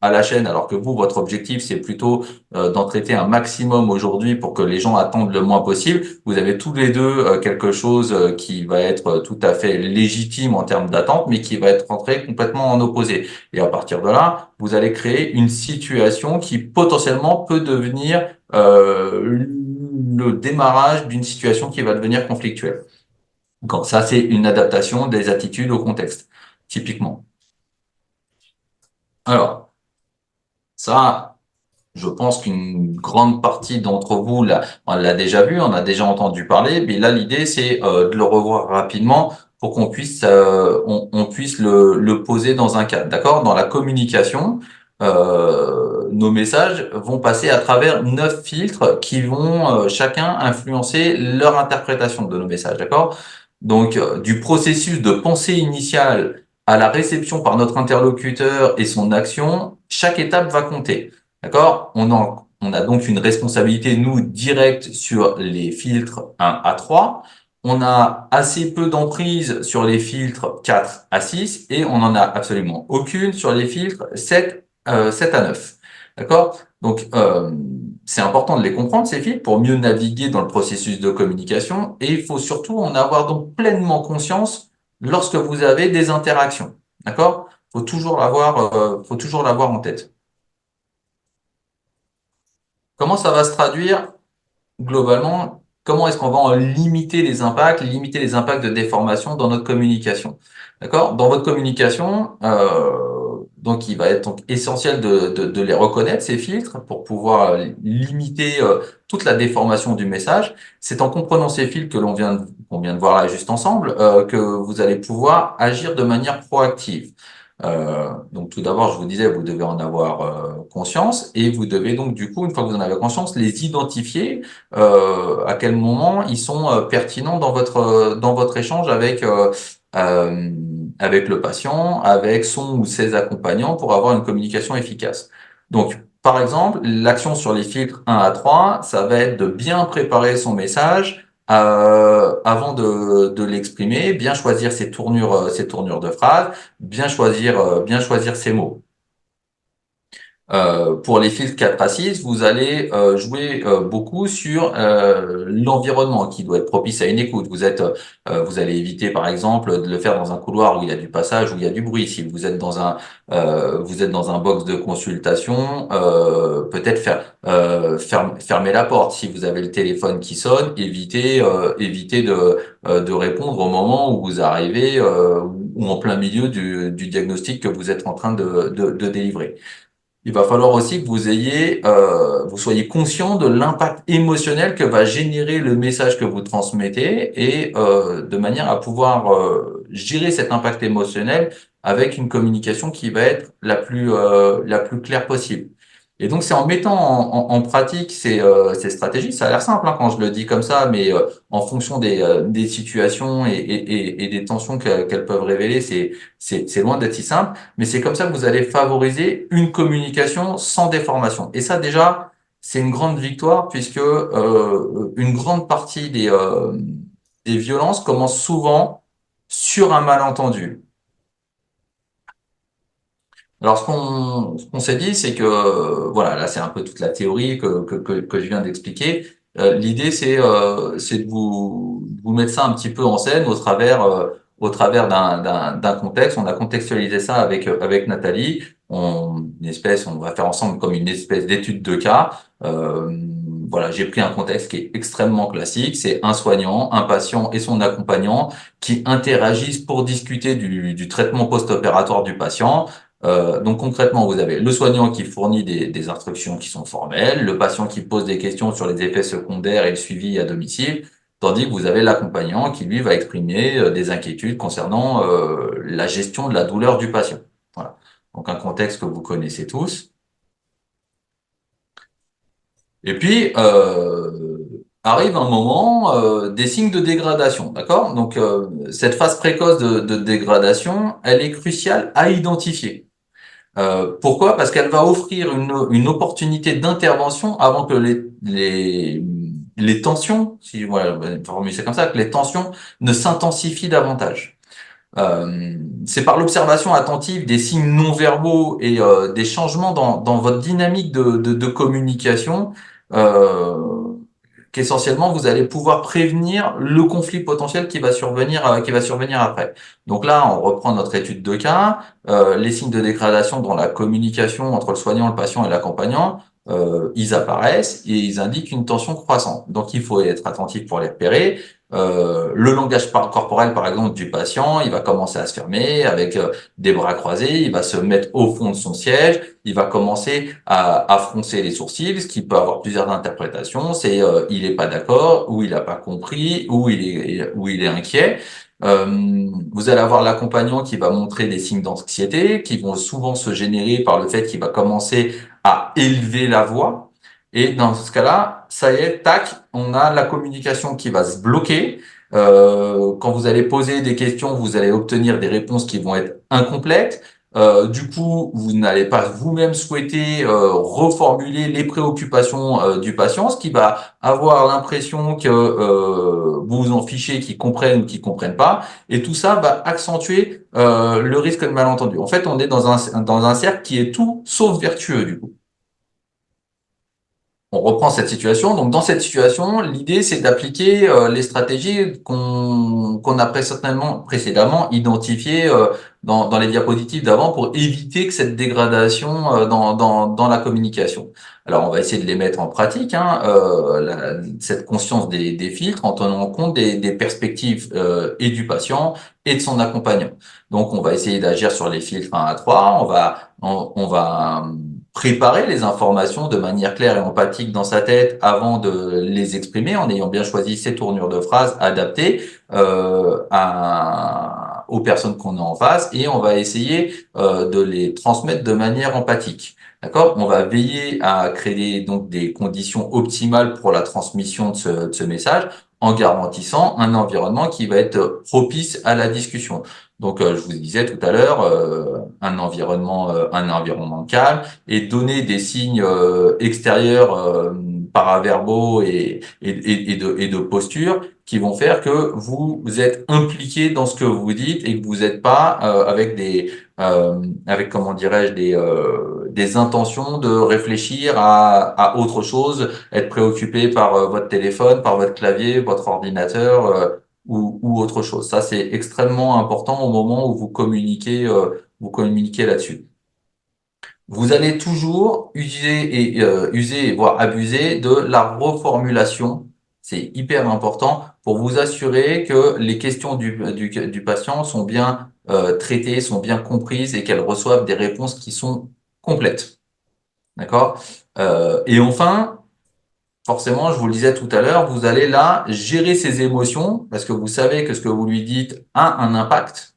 [SPEAKER 4] à la chaîne, alors que vous, votre objectif, c'est plutôt d'en traiter un maximum aujourd'hui pour que les gens attendent le moins possible. Vous avez tous les deux quelque chose qui va être tout à fait légitime en termes d'attente, mais qui va être rentré complètement en opposé. Et à partir de là, vous allez créer une situation qui potentiellement peut devenir le démarrage d'une situation qui va devenir conflictuelle. Donc ça, c'est une adaptation des attitudes au contexte, typiquement. Alors, ça, je pense qu'une grande partie d'entre vous on l'a déjà vu, on a déjà entendu parler, mais là, l'idée, c'est de le revoir rapidement pour qu'on puisse, on puisse le poser dans un cadre. D'accord? Dans la communication, nos messages vont passer à travers 9 filtres qui vont chacun influencer leur interprétation de nos messages. D'accord? Donc, du processus de pensée initiale à la réception par notre interlocuteur et son action, chaque étape va compter. D'accord? On a donc une responsabilité, nous, directe sur les filtres 1 à 3. On a assez peu d'emprise sur les filtres 4 à 6 et on n'en a absolument aucune sur les filtres 7 à 9. D'accord? Donc, c'est important de les comprendre, ces filtres, pour mieux naviguer dans le processus de communication et il faut surtout en avoir donc pleinement conscience lorsque vous avez des interactions. D'accord? Faut toujours l'avoir en tête. Comment ça va se traduire globalement? Comment est-ce qu'on va en limiter les impacts de déformation dans notre communication? D'accord? Dans votre communication, donc il va être donc essentiel de les reconnaître, ces filtres, pour pouvoir limiter toute la déformation du message. C'est en comprenant ces filtres qu'on vient de voir là juste ensemble, que vous allez pouvoir agir de manière proactive. Donc tout d'abord, je vous disais, vous devez en avoir conscience et vous devez donc du coup, une fois que vous en avez conscience, les identifier à quel moment ils sont pertinents dans votre échange euh, avec le patient, avec son ou ses accompagnants pour avoir une communication efficace. Donc par exemple, l'action sur les filtres 1 à 3, ça va être de bien préparer son message avant de l'exprimer, bien choisir ses tournures de phrases, bien choisir ses mots. Pour les filtres 4 à 6, vous allez jouer beaucoup sur l'environnement qui doit être propice à une écoute. Vous allez éviter par exemple de le faire dans un couloir où il y a du passage, où il y a du bruit. Si vous êtes vous êtes dans un box de consultation, peut-être fermer la porte. Si vous avez le téléphone qui sonne, évitez de répondre au moment où vous arrivez ou en plein milieu du diagnostic que vous êtes en train de délivrer. Il va falloir aussi que vous soyez conscient de l'impact émotionnel que va générer le message que vous transmettez et de manière à pouvoir gérer cet impact émotionnel avec une communication qui va être la plus claire possible. Et donc, c'est en mettant en pratique ces stratégies, ça a l'air simple hein, quand je le dis comme ça, mais en fonction des situations et des tensions qu'elles peuvent révéler, c'est loin d'être si simple. Mais c'est comme ça que vous allez favoriser une communication sans déformation. Et ça, déjà, c'est une grande victoire puisque une grande partie des violences commencent souvent sur un malentendu. Alors, ce qu'on s'est dit, c'est que, voilà, là, c'est un peu toute la théorie que je viens d'expliquer. L'idée, c'est de vous mettre ça un petit peu en scène au travers d'un contexte. On a contextualisé ça avec Nathalie. On va faire ensemble comme une espèce d'étude de cas. voilà, j'ai pris un contexte qui est extrêmement classique. C'est un soignant, un patient et son accompagnant qui interagissent pour discuter du traitement post-opératoire du patient. Donc concrètement, vous avez le soignant qui fournit des instructions qui sont formelles, le patient qui pose des questions sur les effets secondaires et le suivi à domicile, tandis que vous avez l'accompagnant qui, lui, va exprimer des inquiétudes concernant la gestion de la douleur du patient. Voilà. Donc un contexte que vous connaissez tous. Et puis, arrive un moment des signes de dégradation, d'accord? Donc, cette phase précoce de dégradation, elle est cruciale à identifier. Pourquoi? Parce qu'elle va offrir une opportunité d'intervention avant que les tensions, si voilà, on va formuler ça comme ça, que les tensions ne s'intensifient davantage. C'est par l'observation attentive des signes non verbaux et des changements dans votre dynamique de communication qu'essentiellement vous allez pouvoir prévenir le conflit potentiel qui va survenir après. Donc là, on reprend notre étude de cas, les signes de dégradation dans la communication entre le soignant, le patient et l'accompagnant, ils apparaissent et ils indiquent une tension croissante. Donc il faut être attentif pour les repérer. Le langage corporel, par exemple, du patient, il va commencer à se fermer avec des bras croisés, il va se mettre au fond de son siège, il va commencer à froncer les sourcils, ce qui peut avoir plusieurs interprétations. C'est il est pas d'accord, ou il a pas compris, ou il est inquiet. Vous allez avoir l'accompagnant qui va montrer des signes d'anxiété, qui vont souvent se générer par le fait qu'il va commencer à élever la voix. Et dans ce cas-là, ça y est, tac, on a la communication qui va se bloquer. Quand vous allez poser des questions, vous allez obtenir des réponses qui vont être incomplètes. Du coup, vous n'allez pas vous-même souhaiter reformuler les préoccupations du patient, ce qui va avoir l'impression que vous vous en fichez, qu'ils comprennent ou qu'ils comprennent pas. Et tout ça va accentuer le risque de malentendu. En fait, on est dans un cercle qui est tout sauf vertueux, du coup. On reprend cette situation. Donc, dans cette situation, l'idée, c'est d'appliquer les stratégies qu'on a précédemment identifiées dans les diapositives d'avant pour éviter que cette dégradation dans la communication. Alors, on va essayer de les mettre en pratique, hein, cette conscience des filtres en tenant compte des perspectives et du patient et de son accompagnant. Donc, on va essayer d'agir sur les filtres 1 à 3. On va préparer les informations de manière claire et empathique dans sa tête avant de les exprimer, en ayant bien choisi ces tournures de phrases adaptées aux personnes qu'on a en face, et on va essayer de les transmettre de manière empathique. D'accord? On va veiller à créer donc des conditions optimales pour la transmission de ce message, en garantissant un environnement qui va être propice à la discussion. Donc, je vous disais tout à l'heure, un environnement calme, et donner des signes extérieurs paraverbaux et de posture qui vont faire que vous êtes impliqué dans ce que vous dites et que vous n'êtes pas avec comment dirais-je des intentions de réfléchir à autre chose, être préoccupé par votre téléphone, par votre clavier, votre ordinateur ou autre chose. Ça, c'est extrêmement important au moment où vous communiquez là-dessus. Vous allez toujours user et voire abuser de la reformulation. C'est hyper important pour vous assurer que les questions du patient sont bien traitées, sont bien comprises et qu'elles reçoivent des réponses qui sont complètes. D'accord? Et enfin, forcément, je vous le disais tout à l'heure, vous allez là gérer ses émotions parce que vous savez que ce que vous lui dites a un impact.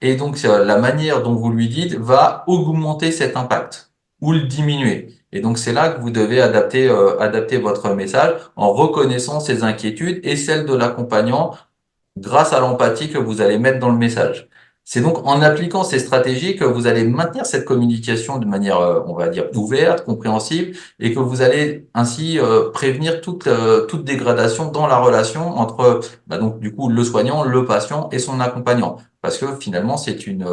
[SPEAKER 4] Et donc, la manière dont vous lui dites va augmenter cet impact ou le diminuer. Et donc, c'est là que vous devez adapter votre message en reconnaissant ses inquiétudes et celles de l'accompagnant grâce à l'empathie que vous allez mettre dans le message. C'est donc en appliquant ces stratégies que vous allez maintenir cette communication de manière, on va dire, ouverte, compréhensible, et que vous allez ainsi prévenir toute dégradation dans la relation entre, donc du coup, le soignant, le patient et son accompagnant. Parce que finalement, c'est une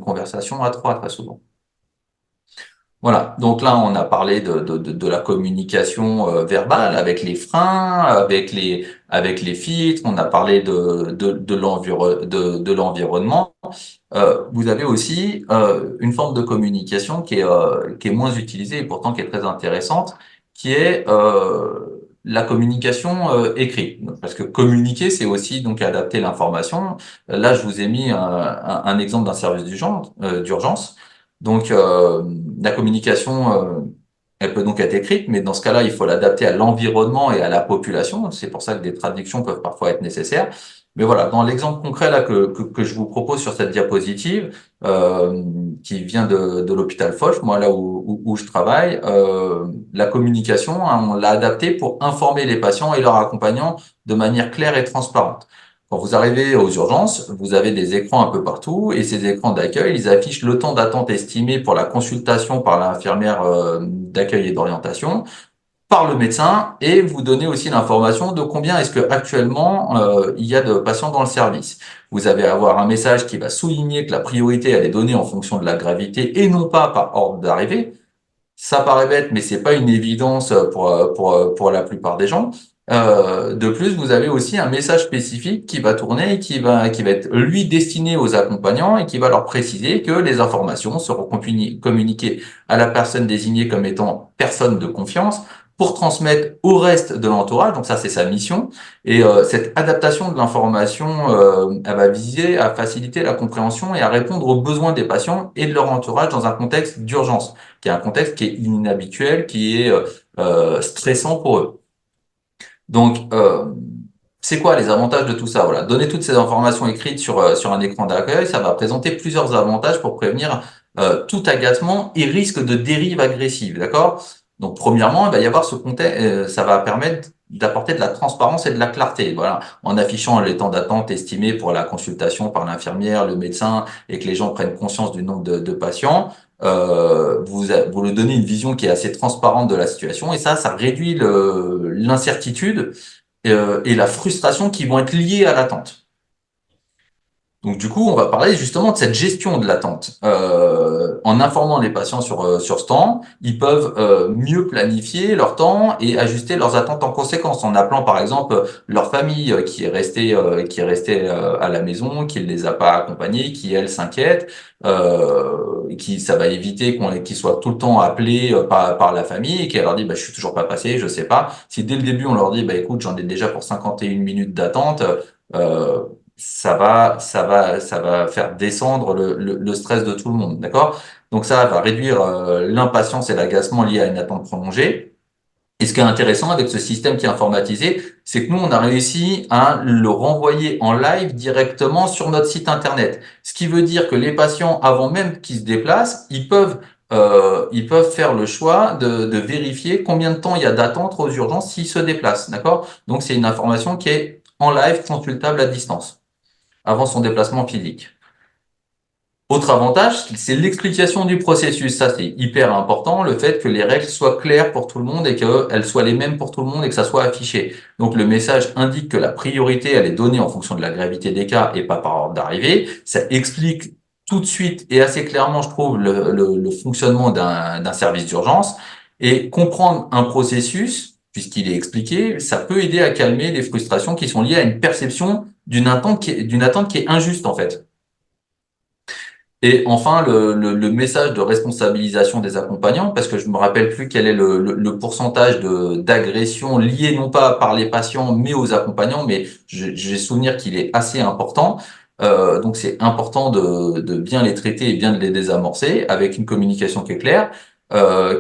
[SPEAKER 4] conversation à trois très souvent. Voilà, donc là on a parlé de la communication verbale avec les freins, avec les filtres, on a parlé de l'environnement. Vous avez aussi une forme de communication qui est moins utilisée et pourtant qui est très intéressante, qui est la communication écrite. Parce que communiquer, c'est aussi donc adapter l'information. Là, je vous ai mis un exemple d'un service d'urgence. Donc, la communication, elle peut donc être écrite, mais dans ce cas-là, il faut l'adapter à l'environnement et à la population. C'est pour ça que des traductions peuvent parfois être nécessaires. Mais voilà, dans l'exemple concret là que je vous propose sur cette diapositive, qui vient de l'hôpital Foch, moi là où je travaille, la communication, hein, on l'a adaptée pour informer les patients et leurs accompagnants de manière claire et transparente. Quand vous arrivez aux urgences, vous avez des écrans un peu partout et ces écrans d'accueil, ils affichent le temps d'attente estimé pour la consultation par l'infirmière d'accueil et d'orientation, par le médecin, et vous donnez aussi l'information de combien est-ce que actuellement il y a de patients dans le service. Vous allez avoir un message qui va souligner que la priorité elle est donnée en fonction de la gravité et non pas par ordre d'arrivée. Ça paraît bête, mais c'est pas une évidence pour la plupart des gens. De plus, vous avez aussi un message spécifique qui va tourner et qui va être lui destiné aux accompagnants et qui va leur préciser que les informations seront communiquées à la personne désignée comme étant personne de confiance pour transmettre au reste de l'entourage. Donc ça, c'est sa mission. Et cette adaptation de l'information, elle va viser à faciliter la compréhension et à répondre aux besoins des patients et de leur entourage dans un contexte d'urgence, qui est un contexte qui est inhabituel, qui est stressant pour eux. Donc, c'est quoi les avantages de tout ça? Voilà, donner toutes ces informations écrites sur un écran d'accueil, ça va présenter plusieurs avantages pour prévenir tout agacement et risque de dérive agressive, d'accord? Donc, premièrement, il va y avoir ce contexte, ça va permettre d'apporter de la transparence et de la clarté, voilà, en affichant les temps d'attente estimés pour la consultation par l'infirmière, le médecin, et que les gens prennent conscience du nombre de patients. Vous lui donnez une vision qui est assez transparente de la situation, et ça réduit l'incertitude et la frustration qui vont être liées à l'attente. Donc du coup, on va parler justement de cette gestion de l'attente. En informant les patients sur ce temps, ils peuvent mieux planifier leur temps et ajuster leurs attentes en conséquence, en appelant par exemple leur famille qui est restée à la maison, qui ne les a pas accompagnés, qui elle s'inquiète, qui ça va éviter qu'ils soient tout le temps appelés par la famille et qu'elle leur dit bah je suis toujours pas passé, je sais pas. Si dès le début on leur dit bah écoute j'en ai déjà pour 51 minutes d'attente. Euh, ça va faire descendre le stress de tout le monde, d'accord? Donc ça va réduire l'impatience et l'agacement liés à une attente prolongée. Et ce qui est intéressant avec ce système qui est informatisé, c'est que nous, on a réussi à le renvoyer en live directement sur notre site internet. Ce qui veut dire que les patients, avant même qu'ils se déplacent, ils peuvent faire le choix de vérifier combien de temps il y a d'attente aux urgences s'ils se déplacent, d'accord? Donc c'est une information qui est en live consultable à distance avant son déplacement physique. Autre avantage, c'est l'explication du processus. Ça, c'est hyper important, le fait que les règles soient claires pour tout le monde et qu'elles soient les mêmes pour tout le monde et que ça soit affiché. Donc, le message indique que la priorité, elle est donnée en fonction de la gravité des cas et pas par ordre d'arrivée. Ça explique tout de suite et assez clairement, je trouve, le fonctionnement d'un service d'urgence. Et comprendre un processus, puisqu'il est expliqué, ça peut aider à calmer les frustrations qui sont liées à une perception d'une attente qui est injuste, en fait. Et enfin, le message de responsabilisation des accompagnants, parce que je me rappelle plus quel est le pourcentage d'agression liée non pas par les patients, mais aux accompagnants, mais j'ai souvenir qu'il est assez important. Donc c'est important de bien les traiter et bien de les désamorcer avec une communication qui est claire,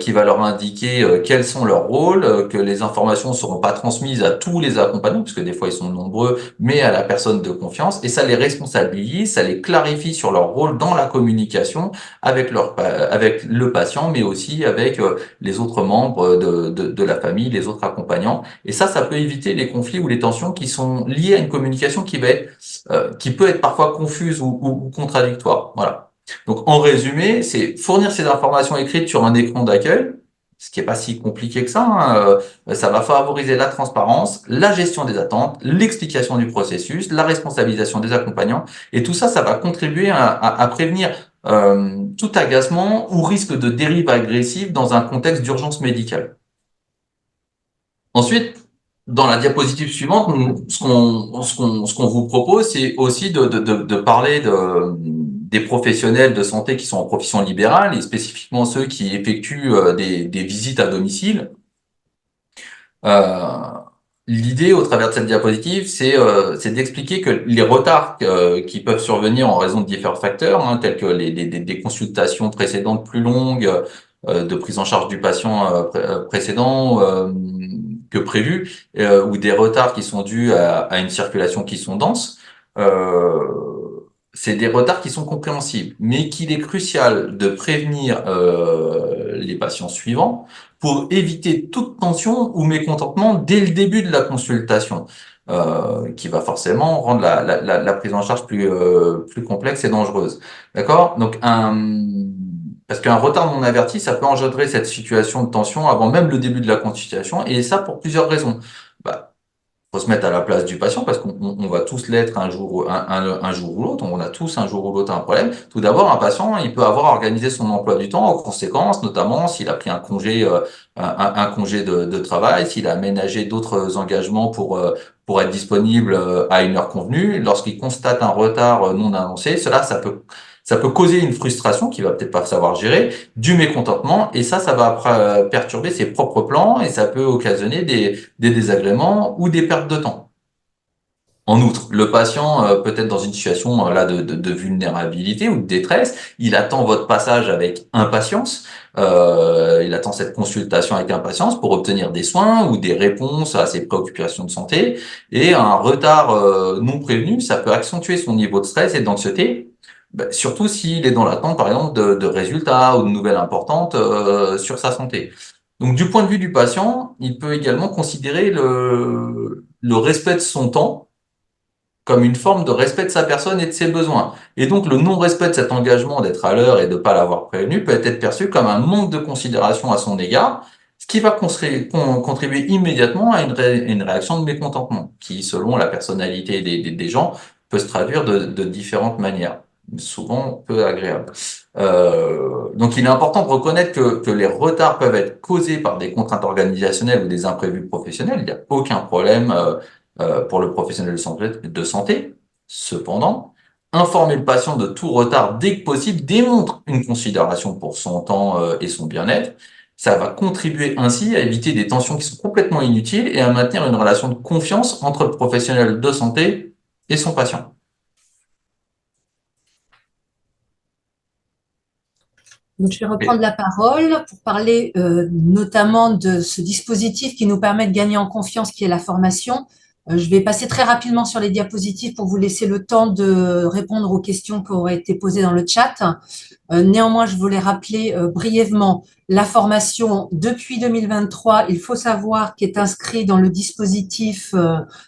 [SPEAKER 4] qui va leur indiquer quels sont leurs rôles, que les informations ne seront pas transmises à tous les accompagnants, puisque des fois ils sont nombreux, mais à la personne de confiance, et ça les responsabilise, ça les clarifie sur leur rôle dans la communication avec le patient, mais aussi avec les autres membres de la famille, les autres accompagnants. Et ça peut éviter les conflits ou les tensions qui sont liées à une communication qui peut être parfois confuse ou contradictoire. Voilà. Donc, en résumé, c'est fournir ces informations écrites sur un écran d'accueil, ce qui est pas si compliqué que ça, hein. Ça va favoriser la transparence, la gestion des attentes, l'explication du processus, la responsabilisation des accompagnants, et tout ça, ça va contribuer à prévenir tout agacement ou risque de dérive agressive dans un contexte d'urgence médicale. Ensuite, dans la diapositive suivante, ce qu'on vous propose, c'est aussi de parler des professionnels de santé qui sont en profession libérale et spécifiquement ceux qui effectuent des visites à domicile. Euh, L'idée au travers de cette diapositive, c'est d'expliquer que les retards qui peuvent survenir en raison de différents facteurs, hein, tels que des consultations précédentes plus longues, de prise en charge du patient précédent que prévu, ou des retards qui sont dus à une circulation qui sont denses. C'est des retards qui sont compréhensibles, mais qu'il est crucial de prévenir les patients suivants pour éviter toute tension ou mécontentement dès le début de la consultation, qui va forcément rendre la prise en charge plus complexe et dangereuse. D'accord? Donc, parce qu'un retard non averti, ça peut engendrer cette situation de tension avant même le début de la consultation, et ça pour plusieurs raisons. Bah, faut se mettre à la place du patient parce qu'on va tous l'être un jour, un jour ou l'autre. On a tous un jour ou l'autre un problème. Tout d'abord, un patient, il peut avoir organisé son emploi du temps en conséquence, notamment s'il a pris un congé, un congé de travail, s'il a aménagé d'autres engagements pour être disponible à une heure convenue. Lorsqu'il constate un retard non annoncé, ça peut causer une frustration qu'il va peut-être pas savoir gérer, du mécontentement, et ça va perturber ses propres plans et ça peut occasionner des désagréments ou des pertes de temps. En outre, le patient peut être dans une situation là de vulnérabilité ou de détresse. Il attend votre passage avec impatience. Il attend cette consultation avec impatience pour obtenir des soins ou des réponses à ses préoccupations de santé. Et un retard non prévenu, ça peut accentuer son niveau de stress et d'anxiété, surtout s'il est dans l'attente, par exemple, de résultats ou de nouvelles importantes sur sa santé. Donc, du point de vue du patient, il peut également considérer le respect de son temps comme une forme de respect de sa personne et de ses besoins. Et donc, le non-respect de cet engagement d'être à l'heure et de ne pas l'avoir prévenu peut être perçu comme un manque de considération à son égard, ce qui va contribuer immédiatement à une réaction de mécontentement, qui, selon la personnalité des gens, peut se traduire de différentes manières, souvent peu agréables. Donc, il est important de reconnaître que les retards peuvent être causés par des contraintes organisationnelles ou des imprévus professionnels. Il n'y a aucun problème pour le professionnel de santé. Cependant, informer le patient de tout retard dès que possible démontre une considération pour son temps et son bien-être. Ça va contribuer ainsi à éviter des tensions qui sont complètement inutiles et à maintenir une relation de confiance entre le professionnel de santé et son patient.
[SPEAKER 3] Donc, je vais reprendre
[SPEAKER 4] Et
[SPEAKER 3] la parole pour parler notamment de ce dispositif qui nous permet de gagner en confiance, qui est la formation. Je vais passer très rapidement sur les diapositives pour vous laisser le temps de répondre aux questions qui auraient été posées dans le chat. Néanmoins, je voulais rappeler brièvement la formation depuis 2023. Il faut savoir qu'est inscrit dans le dispositif,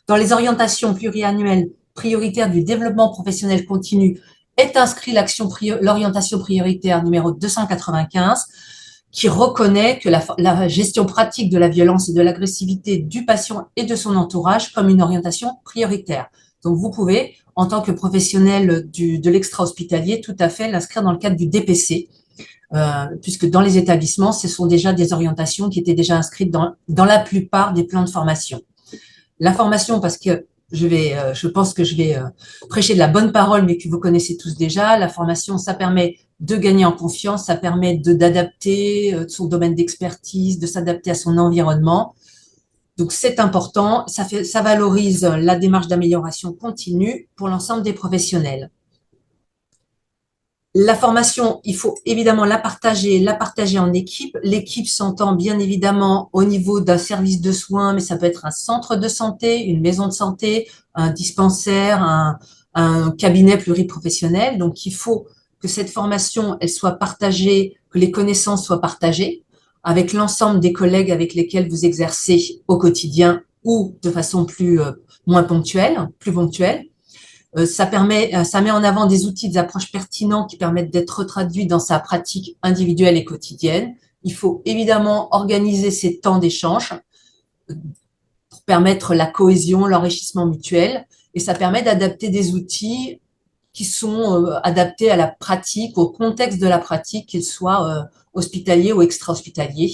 [SPEAKER 3] dans les orientations pluriannuelles prioritaires du développement professionnel continu, est inscrit l'orientation prioritaire numéro 295, qui reconnaît que la gestion pratique de la violence et de l'agressivité du patient et de son entourage comme une orientation prioritaire. Donc, vous pouvez, en tant que professionnel de l'extra-hospitalier, tout à fait l'inscrire dans le cadre du DPC, puisque dans les établissements, ce sont déjà des orientations qui étaient déjà inscrites dans la plupart des plans de formation. La formation, parce que je pense que je vais prêcher de la bonne parole, mais que vous connaissez tous déjà. La formation, ça permet de gagner en confiance, ça permet d'adapter son domaine d'expertise, de s'adapter à son environnement. Donc, c'est important. Ça valorise la démarche d'amélioration continue pour l'ensemble des professionnels. La formation, il faut évidemment la partager en équipe. L'équipe s'entend bien évidemment au niveau d'un service de soins, mais ça peut être un centre de santé, une maison de santé, un dispensaire, un cabinet pluriprofessionnel. Donc, il faut que cette formation, elle soit partagée, que les connaissances soient partagées avec l'ensemble des collègues avec lesquels vous exercez au quotidien ou de façon moins ponctuelle, plus ponctuelle. Ça met en avant des outils, des approches pertinents qui permettent d'être traduits dans sa pratique individuelle et quotidienne. Il faut évidemment organiser ces temps d'échange pour permettre la cohésion, l'enrichissement mutuel, et ça permet d'adapter des outils qui sont adaptés à la pratique, au contexte de la pratique, qu'ils soient hospitaliers ou extra-hospitaliers.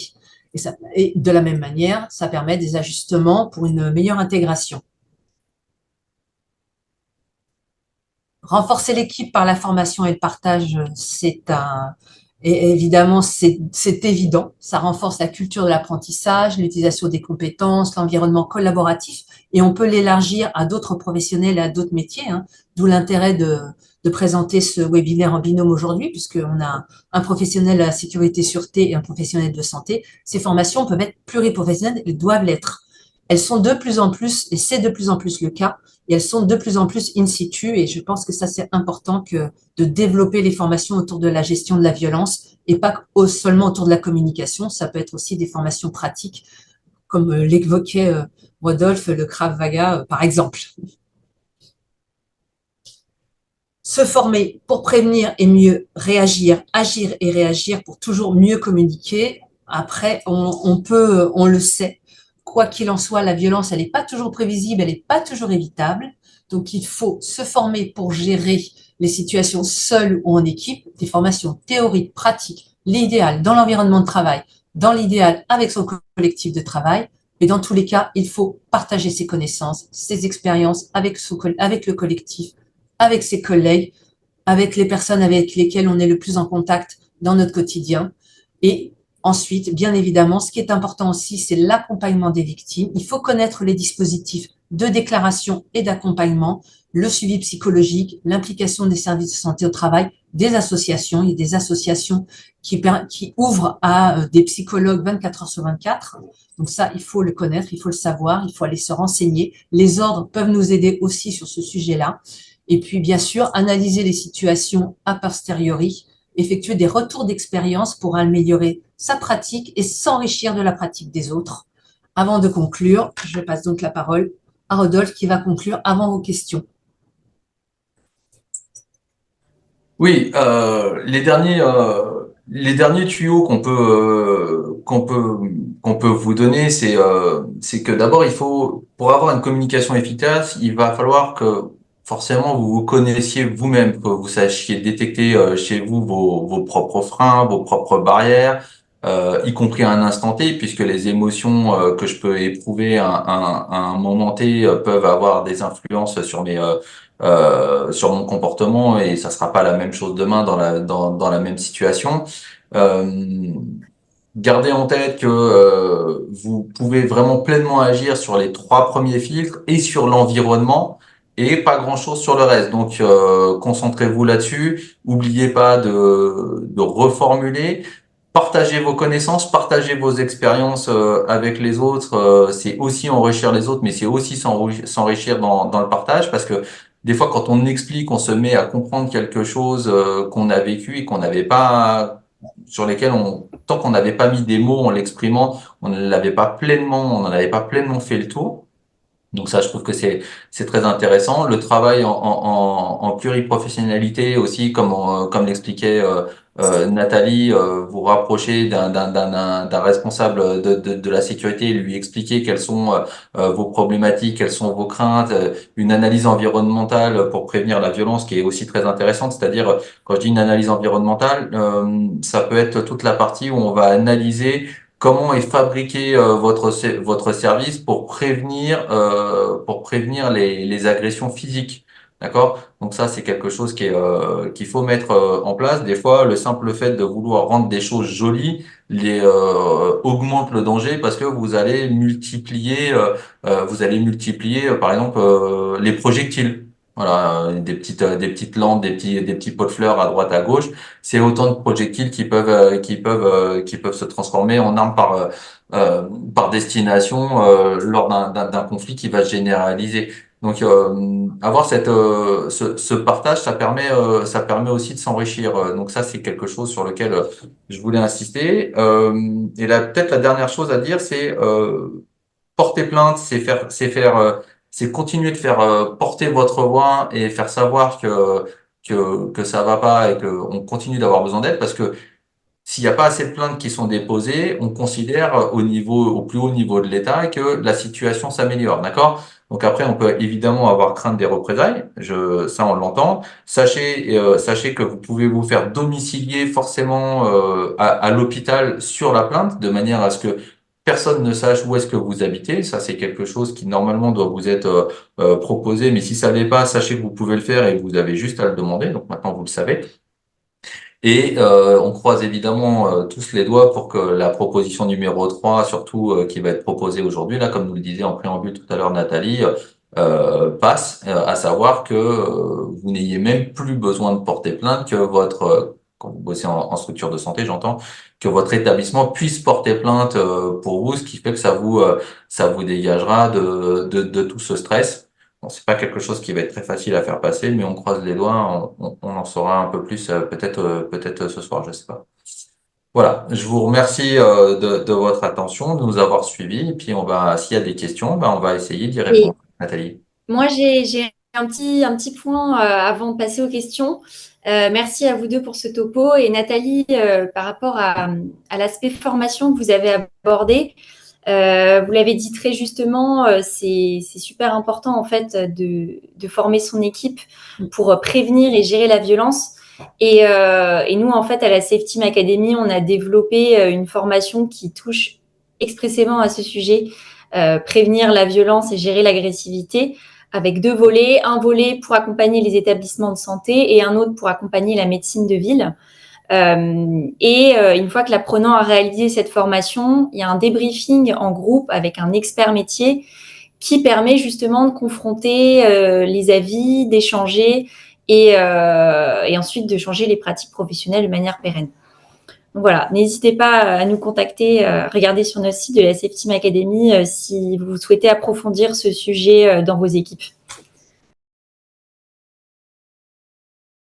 [SPEAKER 3] Et de la même manière, ça permet des ajustements pour une meilleure intégration. Renforcer l'équipe par la formation et le partage, c'est Et évidemment, c'est évident, ça renforce la culture de l'apprentissage, l'utilisation des compétences, l'environnement collaboratif, et on peut l'élargir à d'autres professionnels et à d'autres métiers, hein, d'où l'intérêt de présenter ce webinaire en binôme aujourd'hui, puisqu'on a un professionnel de la sécurité sûreté et un professionnel de santé. Ces formations peuvent être pluriprofessionnelles et doivent l'être. Elles sont de plus en plus, et c'est de plus en plus le cas, et elles sont de plus en plus in situ, et je pense que ça c'est important que de développer les formations autour de la gestion de la violence et pas seulement autour de la communication. Ça peut être aussi des formations pratiques, comme l'évoquait Rodolphe, le Krav Maga, par exemple. Se former pour prévenir et mieux réagir, agir et réagir pour toujours mieux communiquer. Après, on le sait, quoi qu'il en soit, la violence, elle n'est pas toujours prévisible, elle n'est pas toujours évitable. Donc, il faut se former pour gérer les situations seules ou en équipe, des formations théoriques, pratiques, l'idéal dans l'environnement de travail, dans l'idéal avec son collectif de travail. Mais dans tous les cas, il faut partager ses connaissances, ses expériences avec le collectif, avec ses collègues, avec les personnes avec lesquelles on est le plus en contact dans notre quotidien. Et ensuite, bien évidemment, ce qui est important aussi, c'est l'accompagnement des victimes. Il faut connaître les dispositifs de déclaration et d'accompagnement, le suivi psychologique, l'implication des services de santé au travail, des associations. Il y a des associations qui ouvrent à des psychologues 24 heures sur 24. Donc ça, il faut le connaître, il faut le savoir, il faut aller se renseigner. Les ordres peuvent nous aider aussi sur ce sujet-là. Et puis, bien sûr, analyser les situations a posteriori, effectuer des retours d'expérience pour améliorer sa pratique et s'enrichir de la pratique des autres. Avant de conclure, je passe donc la parole à Rodolphe qui va conclure avant vos questions.
[SPEAKER 4] Oui, les derniers tuyaux qu'on peut vous donner, c'est que d'abord il faut, pour avoir une communication efficace, il va falloir que forcément vous vous connaissiez vous-même, que vous sachiez détecter chez vous vos propres freins, vos propres barrières, y compris à un instant T, puisque les émotions que je peux éprouver à un moment T peuvent avoir des influences sur mon comportement, et ça sera pas la même chose demain dans la même situation. Euh, Gardez en tête que vous pouvez vraiment pleinement agir sur les trois premiers filtres et sur l'environnement, et pas grand-chose sur le reste. Donc concentrez-vous là-dessus. Oubliez pas de reformuler. Partagez vos connaissances, partagez vos expériences avec les autres. C'est aussi enrichir les autres, mais c'est aussi s'enrichir dans le partage, parce que des fois, quand on explique, on se met à comprendre quelque chose qu'on a vécu et qu'on n'avait pas, sur lesquels tant qu'on n'avait pas mis des mots en l'exprimant, on n'en avait pas pleinement fait le tour. Donc ça, je trouve que c'est très intéressant. Le travail en pluriprofessionnalité aussi, comme l'expliquait Nathalie, vous rapprocher d'un responsable de la sécurité, lui expliquer quelles sont vos problématiques, quelles sont vos craintes, une analyse environnementale pour prévenir la violence qui est aussi très intéressante. C'est-à-dire, quand je dis une analyse environnementale, ça peut être toute la partie où on va analyser comment est fabriqué votre service pour prévenir les agressions physiques. D'accord? Donc ça, c'est quelque chose qu'il faut mettre en place. Des fois, le simple fait de vouloir rendre des choses jolies augmente le danger, parce que vous allez multiplier par exemple les projectiles. Voilà, des petites lampes, des petits pots de fleurs à droite, à gauche. C'est autant de projectiles qui peuvent se transformer en armes par destination lors d'un conflit qui va se généraliser. Donc avoir ce partage, ça permet aussi de s'enrichir. Donc ça, c'est quelque chose sur lequel je voulais insister. Et là, peut-être la dernière chose à dire, c'est porter plainte, c'est continuer de faire porter votre voix et faire savoir que ça va pas et que on continue d'avoir besoin d'aide, parce que s'il n'y a pas assez de plaintes qui sont déposées, on considère au plus haut niveau de l'État, que la situation s'améliore, d'accord? Donc après, on peut évidemment avoir crainte des représailles, ça on l'entend. Sachez que vous pouvez vous faire domicilier forcément à l'hôpital sur la plainte, de manière à ce que personne ne sache où est-ce que vous habitez. Ça, c'est quelque chose qui normalement doit vous être proposé, mais si ça l'est pas, sachez que vous pouvez le faire et vous avez juste à le demander. Donc maintenant, vous le savez. Et on croise évidemment tous les doigts pour que la proposition numéro 3, surtout qui va être proposée aujourd'hui, là, comme nous le disait en préambule tout à l'heure Nathalie, passe, à savoir que vous n'ayez même plus besoin de porter plainte, que quand vous bossez en structure de santé, j'entends, que votre établissement puisse porter plainte pour vous, ce qui fait que ça vous dégagera de tout ce stress. Bon, c'est pas quelque chose qui va être très facile à faire passer, mais on croise les doigts, on en saura un peu plus peut-être ce soir, je sais pas. Voilà, je vous remercie de votre attention, de nous avoir suivis, et puis s'il y a des questions, on va essayer d'y
[SPEAKER 1] Et
[SPEAKER 4] répondre. Nathalie.
[SPEAKER 1] moi, j'ai un petit point avant de passer aux questions. Merci à vous deux pour ce topo. Et Nathalie, par rapport à l'aspect formation que vous avez abordé, vous l'avez dit très justement, c'est super important en fait de former son équipe pour prévenir et gérer la violence. Et nous, en fait, à la Safe Team Academy, on a développé une formation qui touche expressément à ce sujet, prévenir la violence et gérer l'agressivité, avec deux volets, un volet pour accompagner les établissements de santé et un autre pour accompagner la médecine de ville. Une fois que l'apprenant a réalisé cette formation, il y a un débriefing en groupe avec un expert métier qui permet justement de confronter les avis, d'échanger et ensuite de changer les pratiques professionnelles de manière pérenne. Donc voilà, n'hésitez pas à nous contacter, regardez sur notre site de la Safe Team Academy si vous souhaitez approfondir ce sujet dans vos équipes.